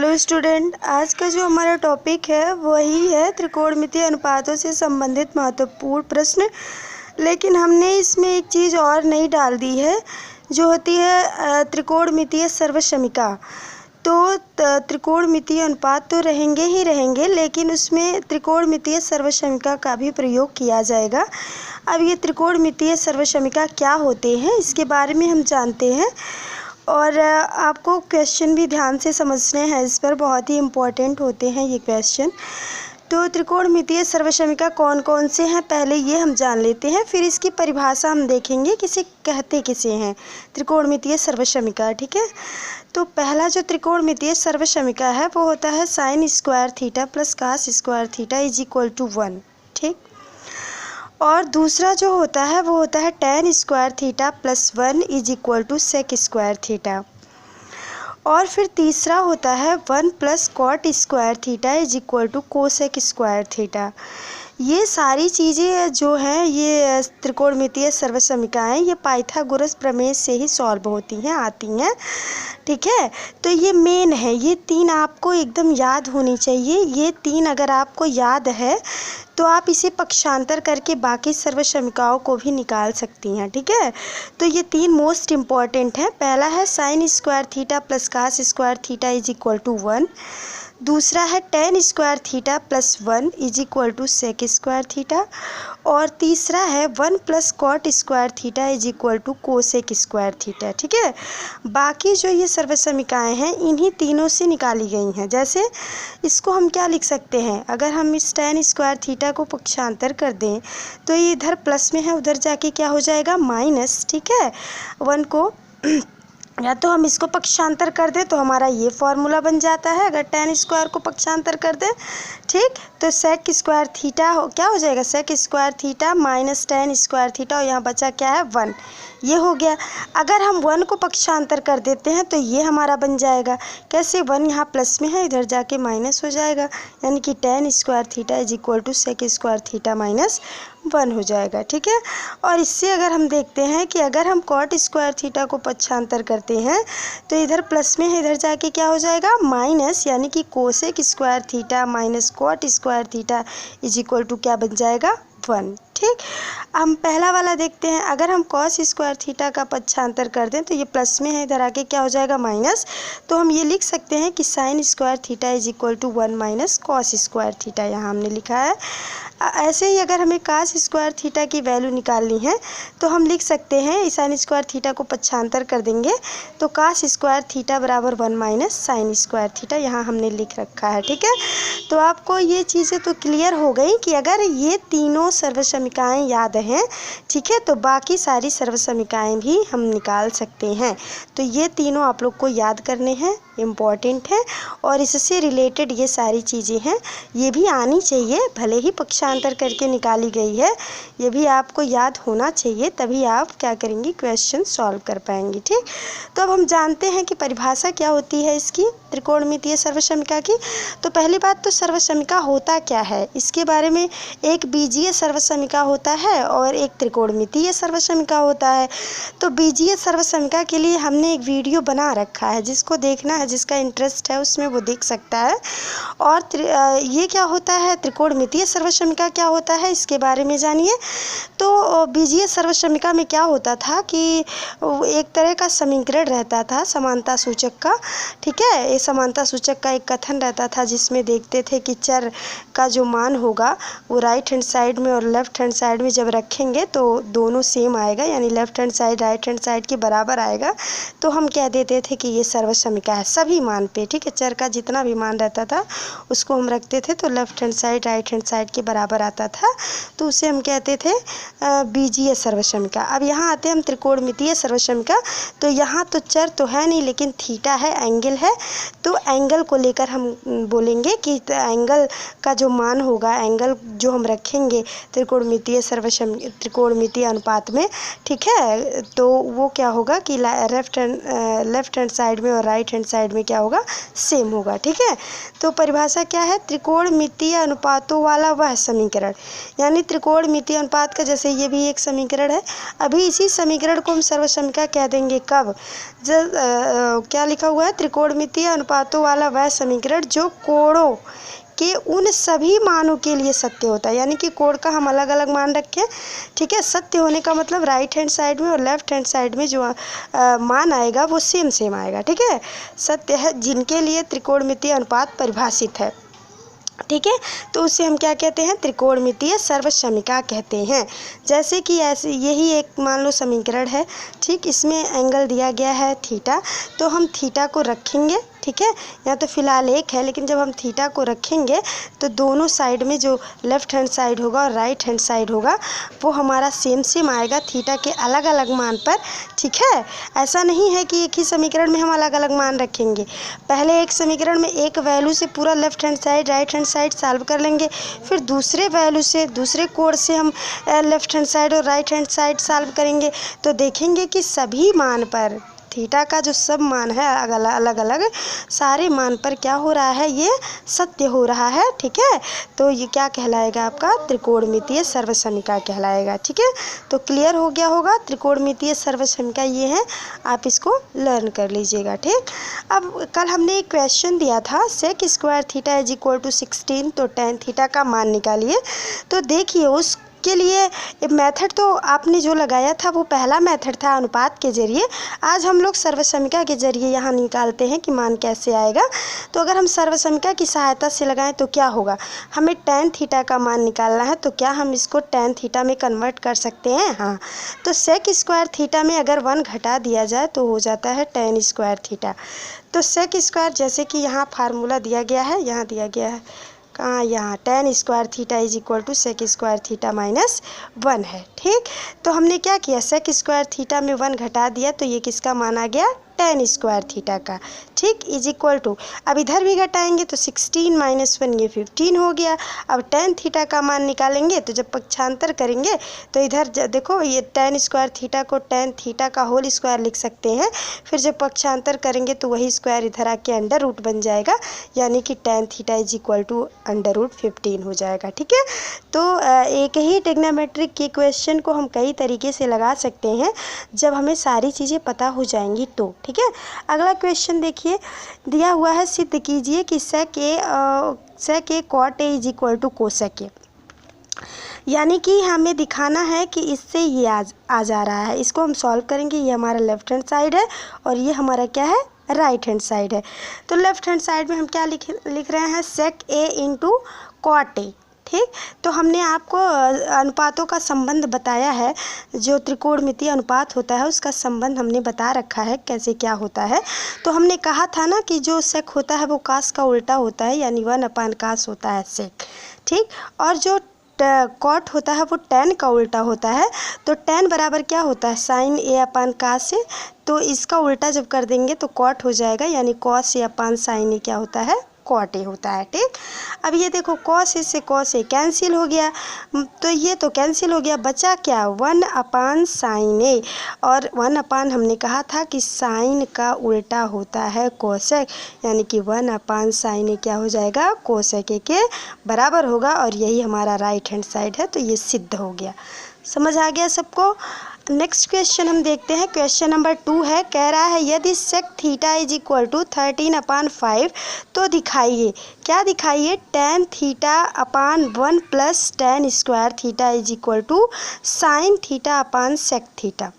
Hello student, आज का जो हमारा टॉपिक है वही है त्रिकोणमितीय अनुपातों से संबंधित महत्वपूर्ण प्रश्न। लेकिन हमने इसमें एक चीज़ और नई डाल दी है जो होती है त्रिकोणमितीय सर्वसमीका। तो त्रिकोणमितीय अनुपात तो रहेंगे ही रहेंगे, लेकिन उसमें त्रिकोणमितीय सर्वसमीका का भी प्रयोग किया जाएगा। अब ये त्रिकोणमितीय सर्वसमीका क्या होते हैं इसके बारे में हम जानते हैं, और आपको क्वेश्चन भी ध्यान से समझने हैं, इस पर बहुत ही इम्पोर्टेंट होते हैं ये क्वेश्चन। तो त्रिकोणमितीय सर्वसमीका कौन कौन से हैं पहले ये हम जान लेते हैं, फिर इसकी परिभाषा हम देखेंगे किसे कहते किसे हैं त्रिकोणमितीय सर्वसमीका। ठीक है, तो पहला जो त्रिकोणमितीय सर्वसमीका है वो होता है sine square theta plus cos square theta is equal to 1। ठीक, और दूसरा जो होता है वो होता है tan square theta plus 1 is equal to sec square theta. और फिर तीसरा होता है 1 plus cot square theta is equal to cosec square theta. ये सारी चीज़ें जो हैं ये त्रिकोणमितीय सर्वसमीकाएँ ये पाइथागोरस प्रमेय से ही सॉल्व होती हैं, आती हैं। ठीक है, तो ये मेन है, ये तीन आपको एकदम याद होनी चाहिए। ये तीन अगर आपको याद है तो आप इसे पक्षांतर करके बाकी सर्वसमीकाओं को भी निकाल सकती हैं। ठीक है, तो ये तीन मोस्ट इम्पॉर्टेंट हैं। पहला है sine square theta plus cos square theta is equal to 1। दूसरा है tan square theta plus 1 is equal to sec square theta. और तीसरा है 1 plus cot square theta is equal to cosec square theta. ठीक है, बाकी जो ये सर्वसमीकाएँ हैं इन्हीं तीनों से निकाली गई हैं। जैसे इसको हम क्या लिख सकते हैं, अगर हम इस tan स्क्वायर थीटा को पक्षांतर कर दें तो ये इधर प्लस में है, उधर जाके क्या हो जाएगा माइनस। ठीक है, 1 को या तो हम इसको पक्षांतर कर दें तो हमारा ये फॉर्मूला बन जाता है। अगर tan स्क्वायर को पक्षांतर कर दें, ठीक, तो सेक स्क्वायर थीटा क्या हो जाएगा, sec square theta minus tan square theta, और यहाँ बचा क्या है 1, ये हो गया। अगर हम 1 को पक्षांतर कर देते हैं तो ये हमारा बन जाएगा कैसे, 1 यहाँ प्लस में है, इधर जाके माइनस हो जाएगा, यानी कि tan square theta is equal to sec square theta minus 1 हो जाएगा। ठीक है, और इससे अगर हम देखते हैं कि अगर हम कॉट स्क्वायर थीटा को पक्षांतर करते हैं तो इधर प्लस में है, इधर जाके क्या हो जाएगा माइनस, यानी कि cosec square theta minus cot square theta is equal to क्या बन जाएगा 1। ठीक, हम पहला वाला देखते हैं। अगर हम कॉस स्क्वायर थीटा का पक्षांतर कर दें तो ये प्लस में है, इधर आके क्या हो जाएगा माइनस, तो हम ये लिख सकते हैं कि sine square theta is equal to 1 minus cos square theta, यहाँ हमने लिखा है। ऐसे ही अगर हमें कास स्क्वायर थीटा की वैल्यू निकालनी है तो हम लिख सकते हैं साइन स्क्वायर थीटा को पक्षांतर कर देंगे तो कास स्क्वायर थीटा बराबर 1 माइनस साइन स्क्वायर थीटा, यहाँ हमने लिख रखा है। ठीक है, तो आपको ये चीज़ें तो क्लियर हो गई कि अगर ये तीनों सर्वसमीकाएँ याद हैं, ठीक है, तो बाकी सारी सर्वसमीकाएँ भी हम निकाल सकते हैं। तो ये तीनों आप लोग को याद करने हैं, इम्पॉर्टेंट है, और इससे रिलेटेड ये सारी चीज़ें हैं, ये भी आनी चाहिए। भले ही पक्षांतर करके निकाली गई है, ये भी आपको याद होना चाहिए, तभी आप क्या करेंगी, क्वेश्चन सॉल्व कर पाएंगी। ठीक, तो अब हम जानते हैं कि परिभाषा क्या होती है इसकी त्रिकोणमितीय सर्वसमीका की। तो पहली बात तो सर्वसमीका होता क्या है इसके बारे में, एक बीजीय सर्वसमीका होता है और एक त्रिकोणमितीय सर्वसमीका होता है। तो बीजीय सर्वसमीका के लिए हमने एक वीडियो बना रखा है, जिसको देखना है, जिसका इंटरेस्ट है उसमें वो देख सकता है। और ये क्या होता है, त्रिकोणमितीय सर्वसमीका क्या होता है इसके बारे में जानिए। तो बीजीय सर्वसमीका में क्या होता था कि एक तरह का समीकरण रहता था समानता सूचक का। ठीक है, ये समानता सूचक का एक कथन रहता था जिसमें देखते थे कि चर का जो मान होगा वो राइट हैंड साइड में और लेफ्ट हैंड साइड में जब रखेंगे तो दोनों सेम आएगा, यानी left hand side right hand side के बराबर आएगा। तो हम कह देते थे कि ये सर्वसमीका है सभी मान पे। ठीक है, चर का जितना भी मान रहता था उसको हम रखते थे तो left hand side right hand side के बराबर आता था, तो उसे हम कहते थे बीजीय सर्वसमीका। अब यहाँ आते हैं हम त्रिकोणमितीय सर्वसमीका। तो यहाँ तो चर तो है नहीं, लेकिन थीटा है, एंगल है, तो एंगल को लेकर हम बोलेंगे कि एंगल का जो मान होगा, एंगल जो हम रखेंगे त्रिकोणमितीय अनुपात में, ठीक है, तो वो क्या होगा कि लेफ्ट हैंड साइड में और राइट हैंड साइड साइड में क्या होगा, सेम होगा। ठीक है, तो परिभाषा क्या है, त्रिकोणमितीय अनुपातों वाला वह समीकरण, यानी त्रिकोणमितीय अनुपात का जैसे ये भी एक समीकरण है, अभी इसी समीकरण को हम सर्वसमीका कह देंगे कब, जब क्या लिखा हुआ है, त्रिकोणमितीय अनुपातों वाला वह समीकरण जो कोणों के उन सभी मानों के लिए सत्य होता है, यानी कि कोण का हम अलग अलग मान रखें। ठीक है, सत्य होने का मतलब राइट हैंड साइड में और लेफ्ट हैंड साइड में जो मान आएगा वो सेम सेम आएगा। ठीक है, सत्य है जिनके लिए त्रिकोणमितीय अनुपात परिभाषित है। ठीक है, तो उसे हम क्या कहते हैं, त्रिकोणमितीय सर्वसमीका कहते हैं। जैसे कि ऐसे यही एक मान लो समीकरण है, ठीक, इसमें एंगल दिया गया है थीटा, तो हम थीटा को रखेंगे। ठीक है, यहाँ तो फिलहाल एक है, लेकिन जब हम थीटा को रखेंगे तो दोनों साइड में जो लेफ्ट हैंड साइड होगा और राइट हैंड साइड होगा वो हमारा सेम सेम आएगा थीटा के अलग अलग मान पर। ठीक है, ऐसा नहीं है कि एक ही समीकरण में हम अलग अलग मान रखेंगे, पहले एक समीकरण में एक वैल्यू से पूरा left hand side right hand side solve कर लेंगे, फिर दूसरे वैल्यू से दूसरे कोण से हम लेफ्ट हैंड साइड और राइट हैंड साइड सॉल्व करेंगे, तो देखेंगे कि सभी मान पर थीटा का जो सब मान है अलग अलग सारे मान पर क्या हो रहा है, ये सत्य हो रहा है। ठीक है, तो ये क्या कहलाएगा, आपका त्रिकोणमितीय सर्वसमीका कहलाएगा। ठीक है, तो क्लियर हो गया होगा, त्रिकोणमितीय सर्वसमीका ये है, आप इसको लर्न कर लीजिएगा। ठीक, अब कल हमने एक क्वेश्चन दिया था, sec square theta is equal to 16, तो टेन थीटा का मान निकालिए। तो देखिए उस के लिए मेथड तो आपने जो लगाया था वो पहला मेथड था अनुपात के जरिए, आज हम लोग सर्वसमीका के जरिए यहाँ निकालते हैं कि मान कैसे आएगा। तो अगर हम सर्वसमीका की सहायता से लगाएं तो क्या होगा, हमें टेन थीटा का मान निकालना है, तो क्या हम इसको टेन थीटा में कन्वर्ट कर सकते हैं, हाँ। तो सेक स्क्वायर थीटा में अगर 1 घटा दिया जाए तो हो जाता है टेन स्क्वायर थीटा। तो सेक स्क्वायर जैसे कि यहाँ फार्मूला दिया गया है, यहाँ दिया गया है, कहाँ, यहाँ tan square theta is equal to sec square theta minus 1 है। ठीक, तो हमने क्या किया, सेक स्क्वायर थीटा में 1 घटा दिया, तो ये किसका मान आ गया, टेन स्क्वायर थीटा का। ठीक, इज इक्वल टू, अब इधर भी घटाएंगे तो 16 माइनस 1 ये 15 हो गया। अब टेन थीटा का मान निकालेंगे तो जब पक्षांतर करेंगे तो इधर देखो ये टेन स्क्वायर थीटा को टेन थीटा का होल स्क्वायर लिख सकते हैं, फिर जब पक्षांतर करेंगे तो वही स्क्वायर इधर आके अंडर रूट बन जाएगा, यानी कि tan theta is equal to under root 15 हो जाएगा। ठीक है, तो एक ही ट्रिग्नोमेट्रिक के क्वेश्चन को हम कई तरीके से लगा सकते हैं जब हमें सारी चीज़ें पता हो जाएंगी तो। ठीक है, अगला क्वेश्चन देखिए, दिया हुआ है, सिद्ध कीजिए कि sec A cot A is equal to cosec A, यानी कि हमें दिखाना है कि इससे ये आ जा रहा है, इसको हम सॉल्व करेंगे। ये हमारा लेफ्ट हैंड साइड है और ये हमारा क्या है, राइट हैंड साइड है। तो लेफ्ट हैंड साइड में हम क्या लिख रहे हैं, सेक ए इंटू कॉट ए। ठीक, तो हमने आपको अनुपातों का संबंध बताया है, जो त्रिकोणमितीय अनुपात होता है उसका संबंध हमने बता रखा है कैसे क्या होता है। तो हमने कहा था ना कि जो सेक होता है वो कास का उल्टा होता है, यानी 1 कास होता है सेक। ठीक, और जो कॉट होता है वो टेन का उल्टा होता है, तो टेन बराबर क्या होता है, साइन ए अपान कास से, तो इसका उल्टा जब कर देंगे तो कॉट हो जाएगा, यानी कॉस ए अपान साइन ए क्या होता है, कॉट ए होता है। ठीक, अब ये देखो कॉस ए से कॉस ए कैंसिल हो गया, तो ये तो कैंसिल हो गया, बचा क्या, 1 अपान साइन ए, और 1 अपान हमने कहा था कि साइन का उल्टा होता है कोसेक, यानी कि 1 अपान साइन ए क्या हो जाएगा, कोसेक ए के बराबर होगा, और यही हमारा राइट हैंड साइड है, तो ये सिद्ध हो गया। समझ आ गया सबको। नेक्स्ट क्वेश्चन हम देखते हैं, क्वेश्चन नंबर 2 है, कह रहा है यदि sec theta is equal to 13 upon 5, तो दिखाइए, क्या दिखाइए, tan theta upon 1 plus tan square theta is equal to sine theta upon sec theta.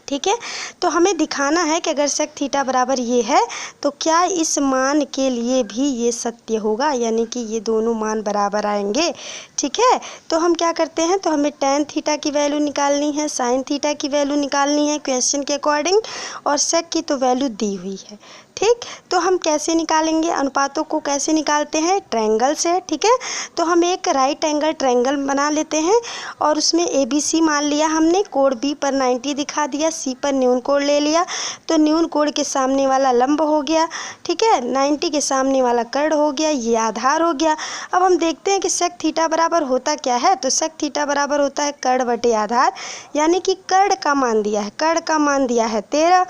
ठीक है, तो हमें दिखाना है कि अगर सेक थीटा बराबर ये है तो क्या इस मान के लिए भी ये सत्य होगा, यानी कि ये दोनों मान बराबर आएंगे। ठीक है, तो हम क्या करते हैं, तो हमें टेन थीटा की वैल्यू निकालनी है, साइन थीटा की वैल्यू निकालनी है क्वेश्चन के अकॉर्डिंग, और सेक की तो वैल्यू दी हुई है। ठीक, तो हम कैसे निकालेंगे, अनुपातों को कैसे निकालते हैं, ट्रायंगल से। ठीक है, तो हम एक राइट एंगल ट्रायंगल बना लेते हैं और उसमें ABC मान लिया हमने, कोण B पर 90 दिखा दिया, C पर न्यून कोण ले लिया, तो न्यून कोण के सामने वाला लंब हो गया। ठीक है, 90 के सामने वाला कर्ण हो गया, ये आधार हो गया। अब हम देखते हैं कि सेक थीटा बराबर होता क्या है, तो सेक थीटा बराबर होता है कर्ण बटे आधार, यानी कि कर्ण का मान दिया है, कर्ण का मान दिया है 13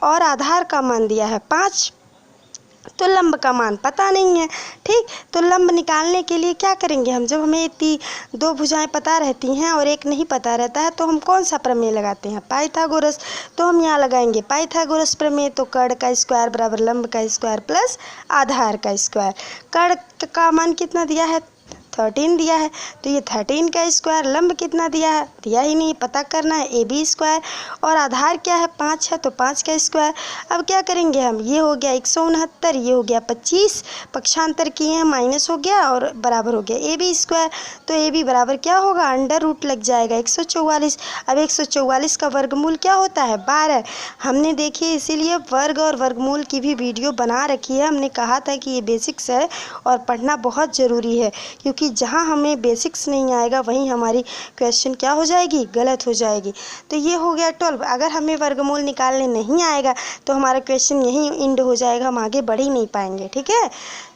और आधार का मान दिया है 5। तो लंब का मान पता नहीं है। ठीक, तो लंब निकालने के लिए क्या करेंगे हम, जब हमें दो भुजाएं पता रहती हैं और एक नहीं पता रहता है तो हम कौन सा प्रमेय लगाते हैं, पाइथागोरस। तो हम यहाँ लगाएंगे पाइथागोरस प्रमेय। तो कर्ण का स्क्वायर बराबर लंब का स्क्वायर प्लस आधार का स्क्वायर। कर्ण का मान कितना दिया है, 13 दिया है, तो ये 13 का स्क्वायर। लंब कितना दिया है, दिया ही नहीं, पता करना है, AB स्क्वायर। और आधार क्या है, 5 है, तो 5 का स्क्वायर। अब क्या करेंगे हम, ये हो गया 169, ये हो गया 25, पक्षांतर किए हैं, माइनस हो गया और बराबर हो गया AB स्क्वायर। तो AB बराबर क्या होगा, अंडर रूट लग जाएगा 144। अब 144 का वर्गमूल क्या होता है, 12। हमने देखिए इसीलिए वर्ग और वर्गमूल की भी वीडियो बना रखी है। हमने कहा था कि ये बेसिक्स है और पढ़ना बहुत ज़रूरी है, क्योंकि जहाँ हमें बेसिक्स नहीं आएगा वहीं हमारी क्वेश्चन क्या हो जाएगी, गलत हो जाएगी। तो ये हो गया 12। अगर हमें वर्गमूल निकालने नहीं आएगा तो हमारा क्वेश्चन यहीं एंड हो जाएगा, हम आगे बढ़ ही नहीं पाएंगे। ठीक है,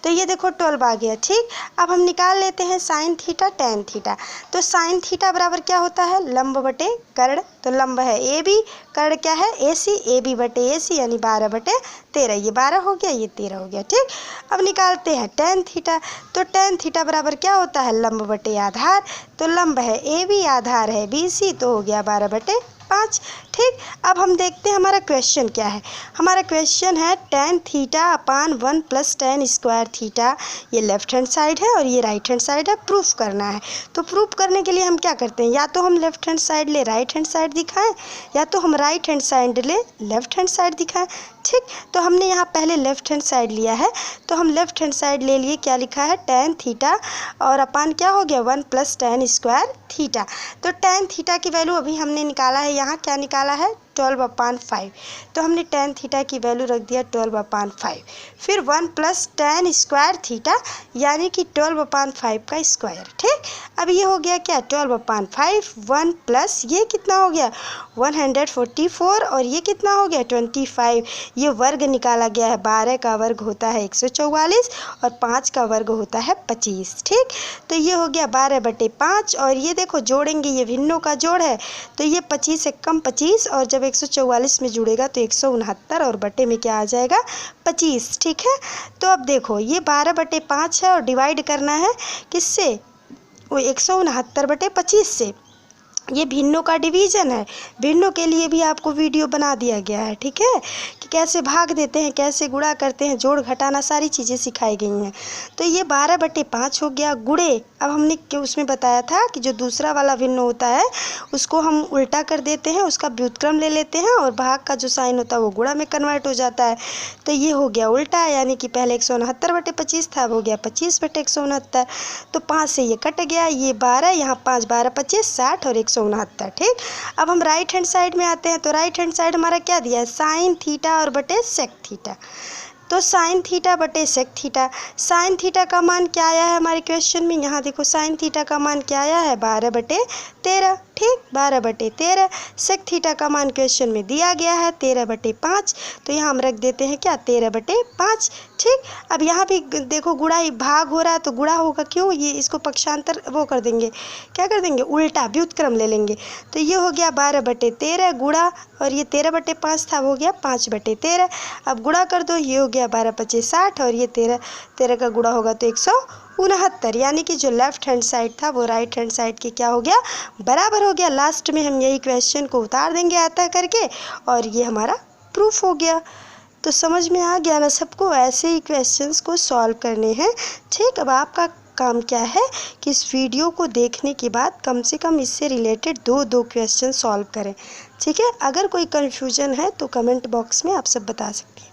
तो ये देखो 12 आ गया। ठीक, अब हम निकाल लेते हैं साइन थीटा टेन थीटा। तो साइन थीटा बराबर क्या होता है, लंब बटे कर्ण। तो लंब है AB, कर्ण क्या है AC, AB बटे AC यानी 12/13। ये 12 हो गया, ये 13 हो गया। ठीक, अब निकालते हैं टेन थीटा। तो टेन थीटा बराबर क्या होता है, लंब बटे आधार। तो लंब है AB, आधार है BC, तो हो गया 12/5। ठीक, अब हम देखते हैं हमारा क्वेश्चन क्या है। हमारा क्वेश्चन है tan theta upon 1 plus tan square theta. ये लेफ्ट हैंड साइड है और ये राइट हैंड साइड है, प्रूफ करना है। तो प्रूफ करने के लिए हम क्या करते हैं, या तो हम लेफ्ट हैंड साइड ले राइट हैंड साइड दिखाएं, या तो हम राइट हैंड साइड ले लेफ्ट हैंड साइड दिखाएं। ठीक, तो हमने यहाँ पहले लेफ्ट हैंड साइड लिया है, तो हम लेफ्ट हैंड साइड ले लिए, क्या लिखा है, tan थीटा और अपान क्या हो गया 1 प्लस tan स्क्वायर थीटा। तो tan थीटा की वैल्यू अभी हमने निकाला है, यहाँ क्या निकाला है, 12/5। तो हमने tan थीटा की वैल्यू रख दिया 12/5। फिर 1 प्लस tan स्क्वायर थीटा यानी कि 12/5 का स्क्वायर। ठीक, अब ये हो गया क्या, 12/5, 1 प्लस ये कितना हो गया 144 और ये कितना हो गया 25। ये वर्ग निकाला गया है, 12 का वर्ग होता है 144 और 5 का वर्ग होता है 25। ठीक, तो ये हो गया 12/5 और ये देखो जोड़ेंगे, ये भिन्नों का जोड़ है, तो ये 25 से कम 25 और जब 144 में जुड़ेगा तो 169 और बटे में क्या आ जाएगा 25। ठीक है, तो अब देखो ये 12/5 है और डिवाइड करना है किससे, वो 169/25 से। ये भिन्नों का डिवीज़न है, भिन्नों के लिए भी आपको वीडियो बना दिया गया है। ठीक है, कि कैसे भाग देते हैं, कैसे गुणा करते हैं, जोड़ घटाना, सारी चीज़ें सिखाई गई हैं। तो ये 12/5 हो गया गुणे। अब हमने क्यों उसमें बताया था कि जो दूसरा वाला भिन्न होता है उसको हम उल्टा कर देते हैं, उसका व्युत्क्रम ले लेते हैं और भाग का जो साइन होता है वो गुणा में कन्वर्ट हो जाता है। तो ये हो गया उल्टा, यानी कि पहले 169/25 था, वो गया 25/169। तो 5 से ये कट गया, ये 12, यहाँ 5 12 25 60 और 169। ठीक, अब हम राइट हैंड साइड में आते हैं। तो राइट हैंड साइड हमारा क्या दिया है, साइन थीटा और बटे सेक थीटा। तो साइन थीटा बटे सेक थीटा, साइन थीटा का मान क्या आया है हमारे क्वेश्चन में, यहाँ देखो साइन थीटा का मान क्या आया है 12/13। ठीक, 12/13। सेक थीटा का मान क्वेश्चन में दिया गया है 13/5, तो यहाँ हम रख देते हैं क्या 13/5। ठीक, अब यहाँ भी देखो गुणा भाग हो रहा है तो गुणा होगा, क्यों, ये इसको पक्षांतर वो कर देंगे, क्या कर देंगे, उल्टा व्युत्क्रम ले लेंगे। तो ये हो गया 12/13 गुणा, और ये 13/5 था, वो हो गया 5/13। अब गुणा कर दो, ये हो गया 12×5 60 और ये 13 का गुणा होगा तो 169, यानी कि जो लेफ्ट हैंड साइड था वो राइट हैंड साइड के क्या हो गया, बराबर हो गया। लास्ट में हम यही क्वेश्चन को उतार देंगे अतः करके और ये हमारा प्रूफ हो गया। तो समझ में आ गया ना सबको, ऐसे ही क्वेश्चंस को सॉल्व करने हैं। ठीक, अब आपका काम क्या है कि इस वीडियो को देखने के बाद कम से कम इससे रिलेटेड दो क्वेश्चन सॉल्व करें। ठीक है, अगर कोई कन्फ्यूजन है तो कमेंट बॉक्स में आप सब बता सकते हैं।